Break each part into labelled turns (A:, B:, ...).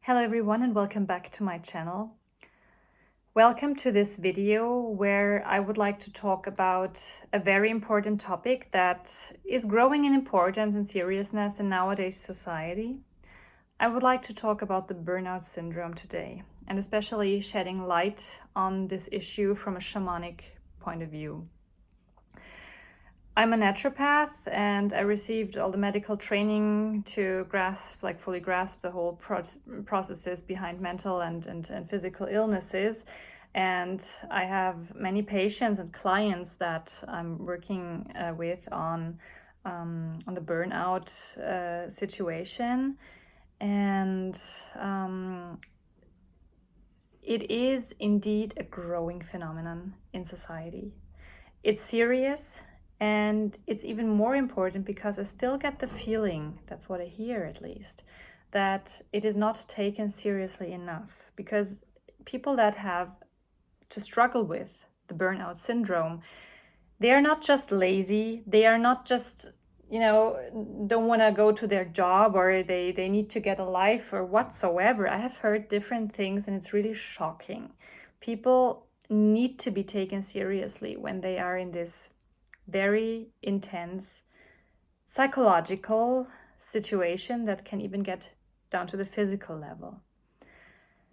A: Hello everyone and welcome back to my channel. Welcome to this video where I would like to talk about a very important topic that is growing in importance and seriousness in nowadays society. I would like to talk about the burnout syndrome today, and especially shedding light on this issue from a shamanic point of view. I'm a naturopath and I received all the medical training to fully grasp the whole processes behind mental and physical illnesses. And I have many patients and clients that I'm working with on the burnout situation. And it is indeed a growing phenomenon in society. It's serious. And it's even more important because I still get the feeling, that's what I hear at least, that it is not taken seriously enough. Because people that have to struggle with the burnout syndrome, they are not just lazy, they are not just, don't want to go to their job, or they need to get a life or whatsoever. I have heard different things and it's really shocking. People need to be taken seriously when they are in this very intense psychological situation that can even get down to the physical level.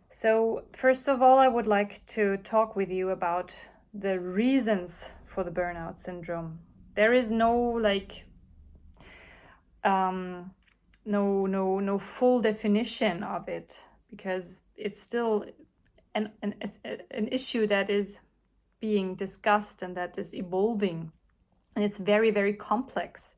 A: So first of all, I would like to talk with you about the reasons for the burnout syndrome. There is no no full definition of it, because it's still an issue that is being discussed and that is evolving. And it's very, very complex.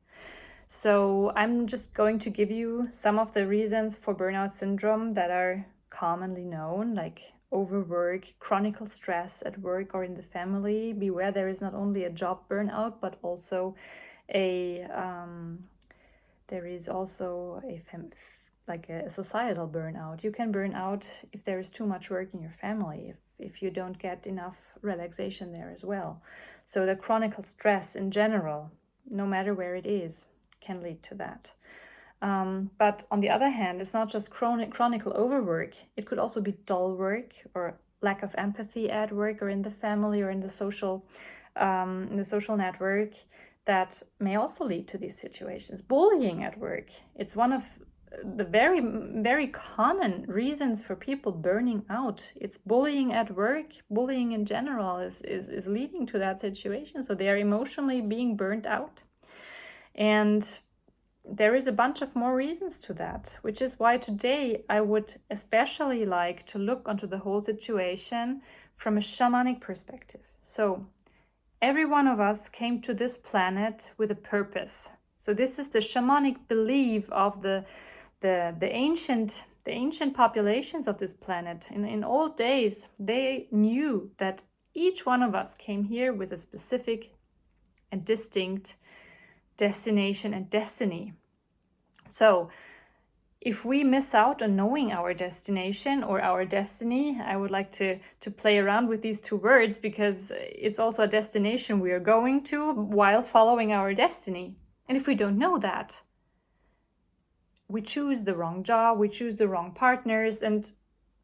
A: So I'm just going to give you some of the reasons for burnout syndrome that are commonly known, like overwork, chronic stress at work or in the family. Beware, there is not only a job burnout, but also there is also a societal burnout. You can burn out if there is too much work in your family, if you don't get enough relaxation there as well. So the chronic stress in general, no matter where it is, can lead to that. But on the other hand, it's not just chronic overwork. It could also be dull work or lack of empathy at work or in the family or in the social network that may also lead to these situations. Bullying at work, it's one of the very, very common reasons for people burning out. It's bullying at work. Bullying in general is leading to that situation. So they are emotionally being burnt out. And there is a bunch of more reasons to that, which is why today I would especially like to look onto the whole situation from a shamanic perspective. So every one of us came to this planet with a purpose. So this is the shamanic belief of the ancient populations of this planet. In old days, they knew that each one of us came here with a specific and distinct destination and destiny. So if we miss out on knowing our destination or our destiny, I would like to play around with these two words, because it's also a destination we are going to while following our destiny. And if we don't know that, we choose the wrong job, we choose the wrong partners. And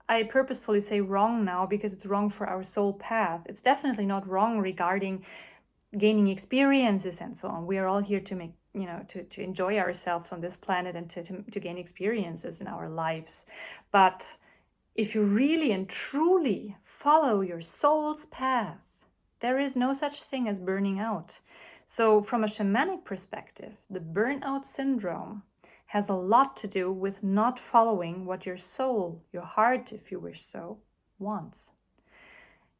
A: I purposefully say wrong now because it's wrong for our soul path. It's definitely not wrong regarding gaining experiences and so on. We are all here to make, to enjoy ourselves on this planet and to gain experiences in our lives. But if you really and truly follow your soul's path, there is no such thing as burning out. So from a shamanic perspective, the burnout syndrome has a lot to do with not following what your soul, your heart, if you wish so, wants.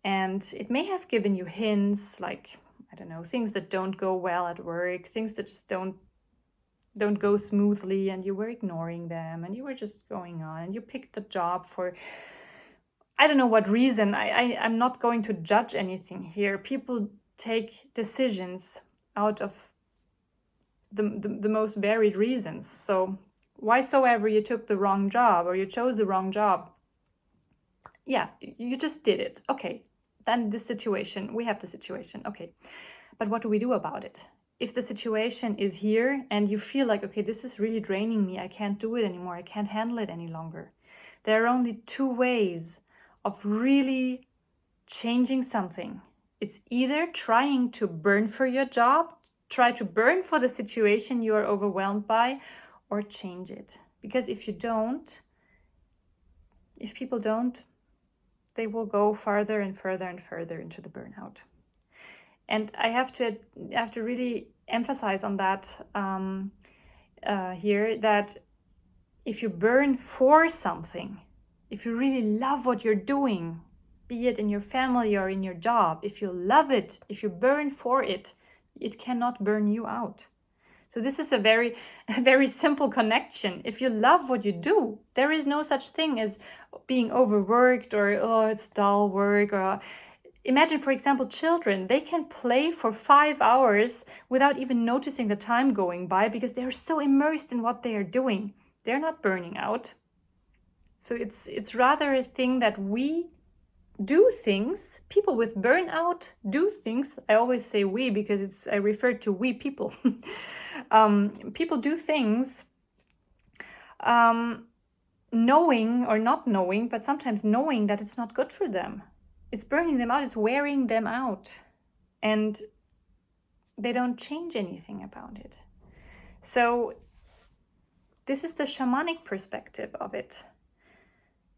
A: And it may have given you hints like, I don't know, things that don't go well at work, things that just don't go smoothly, and you were ignoring them and you were just going on and you picked the job for, I don't know what reason. I'm not going to judge anything here. People take decisions out of the most varied reasons. So whysoever you took the wrong job or you chose the wrong job, yeah, you just did it. Okay, then we have the situation. Okay, but what do we do about it? If the situation is here and you feel like, okay, this is really draining me, I can't do it anymore, I can't handle it any longer, There are only two ways of really changing something. It's either trying to burn for your job, try to burn for the situation you are overwhelmed by, or change it. Because if people don't, they will go farther and further and further into the burnout. And I have to really emphasize on that here, that if you burn for something, if you really love what you're doing, be it in your family or in your job, if you love it, if you burn for it, it cannot burn you out. So this is a very simple connection. If you love what you do, there is no such thing as being overworked or, oh, it's dull work. Or imagine, for example, children, they can play for 5 hours without even noticing the time going by because they are so immersed in what they are doing. They're not burning out. So it's rather a thing that we do things. People with burnout do things. I always say we because I refer to we people. People do things knowing or not knowing, but sometimes knowing that it's not good for them. It's burning them out. It's wearing them out. And they don't change anything about it. So this is the shamanic perspective of it.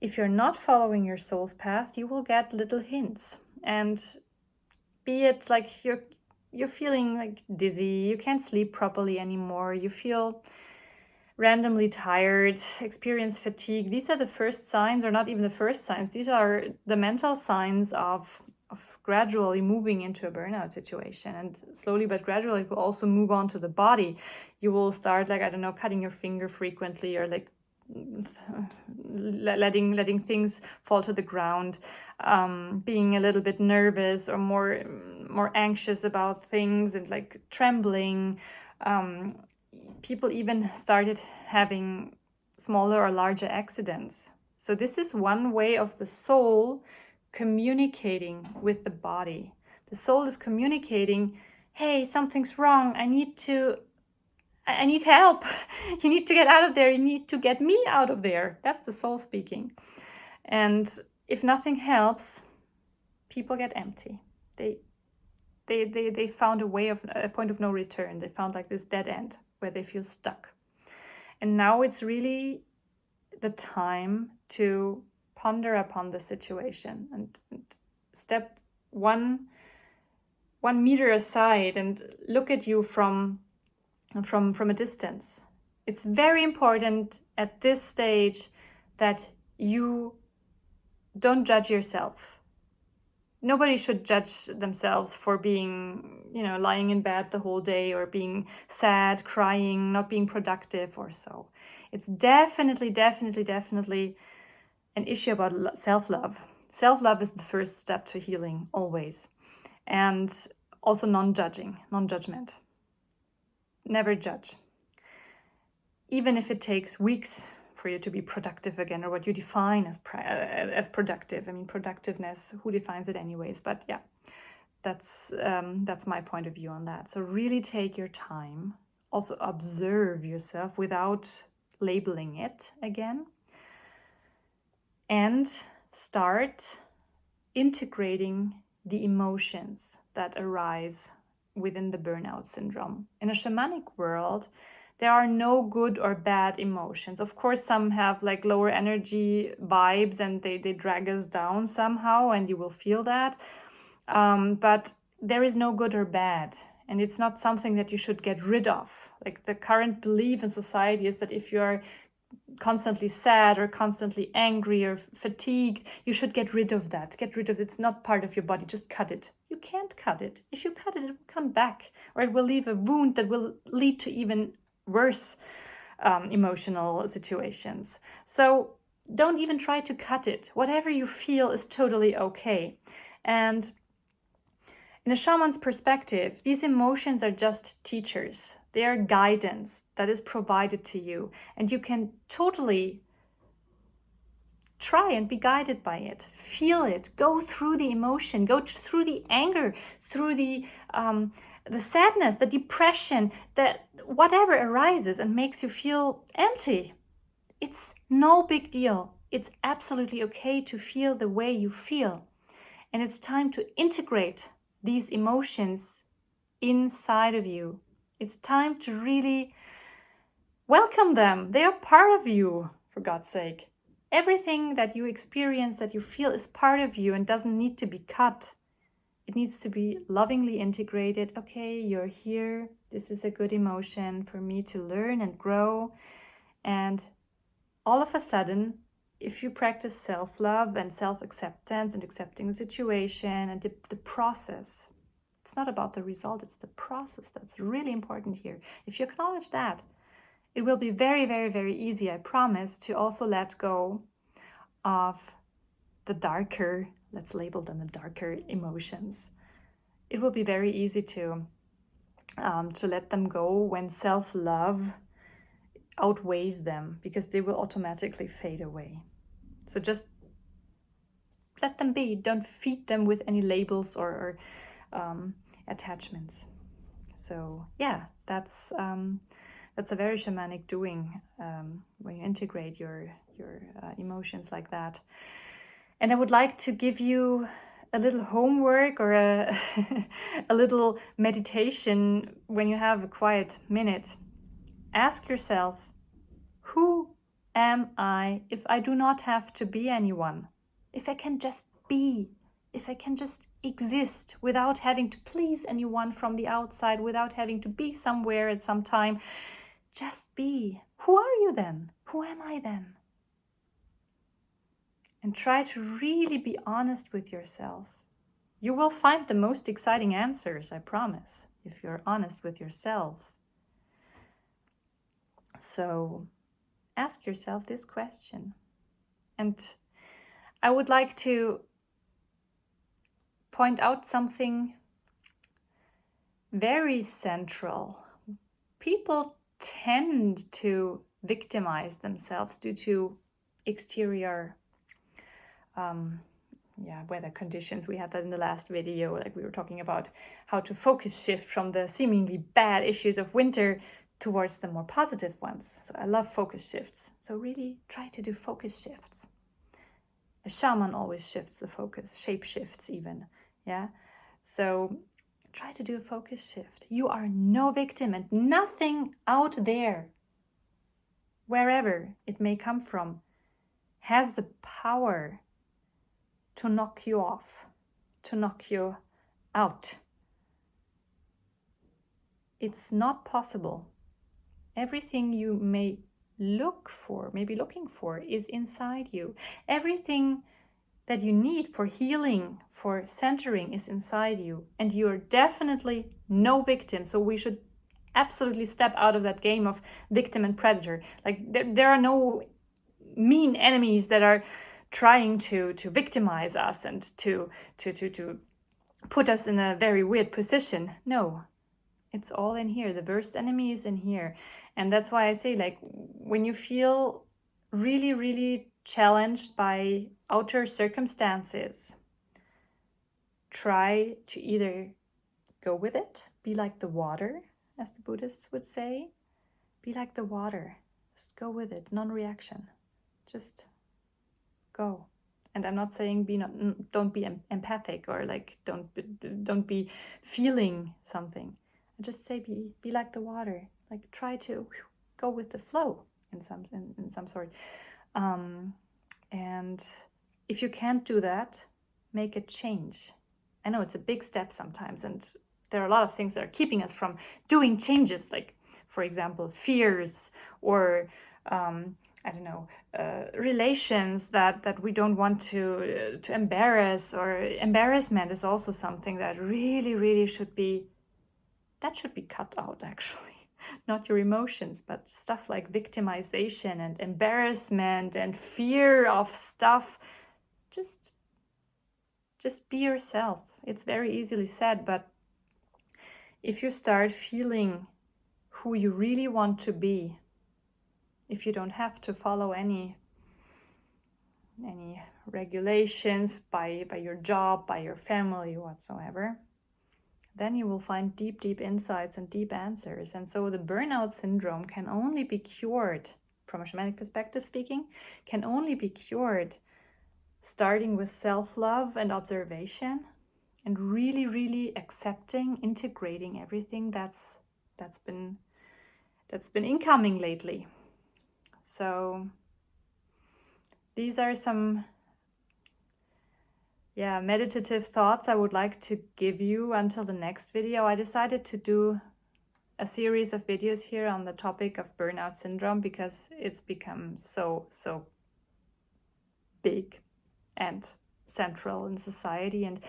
A: If you're not following your soul's path, you will get little hints. And be it like you're feeling like dizzy, you can't sleep properly anymore, you feel randomly tired, experience fatigue. These are the first signs, or not even the first signs. These are the mental signs of gradually moving into a burnout situation. And slowly but gradually, it will also move on to the body. You will start, like, I don't know, cutting your finger frequently, or like letting things fall to the ground, being a little bit nervous or more anxious about things, and like trembling. People even started having smaller or larger accidents. So this is one way of the soul communicating with the body. The soul is communicating, hey, something's wrong. I need help. You need to get out of there. You need to get me out of there. That's the soul speaking. And if nothing helps, people get empty. They found a point of no return. They found like this dead end where they feel stuck. And now it's really the time to ponder upon the situation and step one meter aside and look at you from a distance. It's very important at this stage that you don't judge yourself. Nobody should judge themselves for being, lying in bed the whole day, or being sad, crying, not being productive or so. It's definitely an issue about self-love. Self-love is the first step to healing, always. And also non-judgment. Never judge. Even if it takes weeks for you to be productive again, or what you define as productive. I mean, productiveness, who defines it anyways? But yeah, that's my point of view on that. So really take your time. Also observe yourself without labeling it again. And start integrating the emotions that arise within the burnout syndrome. In a shamanic world, there are no good or bad emotions. Of course, some have like lower energy vibes and they drag us down somehow, and you will feel that. But there is no good or bad. And it's not something that you should get rid of. Like the current belief in society is that if you're constantly sad or constantly angry or fatigued, you should get rid of that. It's not part of your body. Just cut it. You can't cut it. If you cut it, it will come back, or it will leave a wound that will lead to even worse emotional situations. So don't even try to cut it. Whatever you feel is totally okay. And in a shaman's perspective, these emotions are just teachers. They are guidance that is provided to you, and you can totally try and be guided by it. Feel it. Go through the emotion. Go through the anger, through the sadness, the depression, that whatever arises and makes you feel empty. It's no big deal. It's absolutely okay to feel the way you feel. And it's time to integrate these emotions inside of you. It's time to really welcome them. They are part of you, for God's sake. Everything that you experience, that you feel, is part of you and doesn't need to be cut. It needs to be lovingly integrated. Okay, you're here. This is a good emotion for me to learn and grow. And all of a sudden, if you practice self-love and self-acceptance and accepting the situation and the process, it's not about the result, it's the process that's really important here. If you acknowledge that, it will be very, very, very easy, I promise, to also let go of the darker, let's label them the darker emotions. It will be very easy to let them go when self-love outweighs them, because they will automatically fade away. So just let them be. Don't feed them with any labels or attachments. So yeah, that's a very shamanic doing when you integrate your emotions like that. And I would like to give you a little homework or a a little meditation when you have a quiet minute. Ask yourself, who am I if I do not have to be anyone? If I can just be, if I can just exist without having to please anyone from the outside, without having to be somewhere at some time, just be. Who are you then? Who am I then? And try to really be honest with yourself. You will find the most exciting answers, I promise, if you're honest with yourself. So ask yourself this question. And I would like to point out something very central. People tend to victimize themselves due to exterior weather conditions. We had that in the last video, like we were talking about how to focus shift from the seemingly bad issues of winter towards the more positive ones. So I love focus shifts. So really try to do focus shifts. A shaman always shifts the focus, shape shifts even. Yeah. So try to do a focus shift. You are no victim, and nothing out there, wherever it may come from, has the power to knock you off, to knock you out. It's not possible. Everything you may be looking for is inside you. Everything that you need for healing, for centering, is inside you. And you're definitely no victim. So we should absolutely step out of that game of victim and predator. Like there are no mean enemies that are trying to victimize us and to put us in a very weird position. No, it's all in here. The worst enemy is in here. And that's why I say, like, when you feel really, really challenged by outer circumstances, try to either go with it, be like the water, as the Buddhists would say. Be like the water. Just go with it, non-reaction. Just go. And I'm not saying don't be empathic or like don't be feeling something. I just say be like the water. Like try to go with the flow in some sort. And if you can't do that, make a change. I know it's a big step sometimes, and there are a lot of things that are keeping us from doing changes, like, for example, fears or relations that we don't want to embarrass, or embarrassment is also something that really should be cut out, actually. Not your emotions, but stuff like victimization and embarrassment and fear of stuff. Just be yourself. It's very easily said, but if you start feeling who you really want to be, if you don't have to follow any regulations by your job, by your family, whatsoever, then you will find deep insights and deep answers. And so the burnout syndrome can only be cured, from a shamanic perspective speaking, can only be cured starting with self-love and observation, and really, really accepting, integrating everything that's been incoming lately. So these are some meditative thoughts I would like to give you until the next video. I decided to do a series of videos here on the topic of burnout syndrome because it's become so big and central in society, and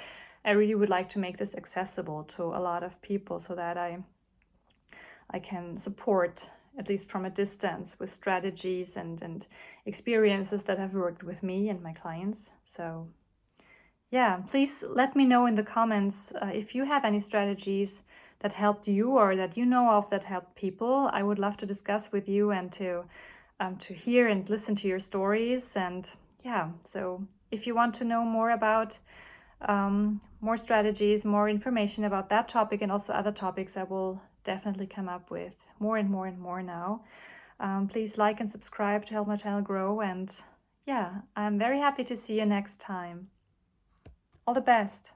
A: I really would like to make this accessible to a lot of people so that I can support, at least from a distance, with strategies and experiences that have worked with me and my clients. So yeah, please let me know in the comments if you have any strategies that helped you or that you know of that helped people. I would love to discuss with you and to hear and listen to your stories. And yeah, so if you want to know more about more strategies, more information about that topic and also other topics, I will definitely come up with more and more and more now. Please like and subscribe to help my channel grow. And yeah, I'm very happy to see you next time. All the best.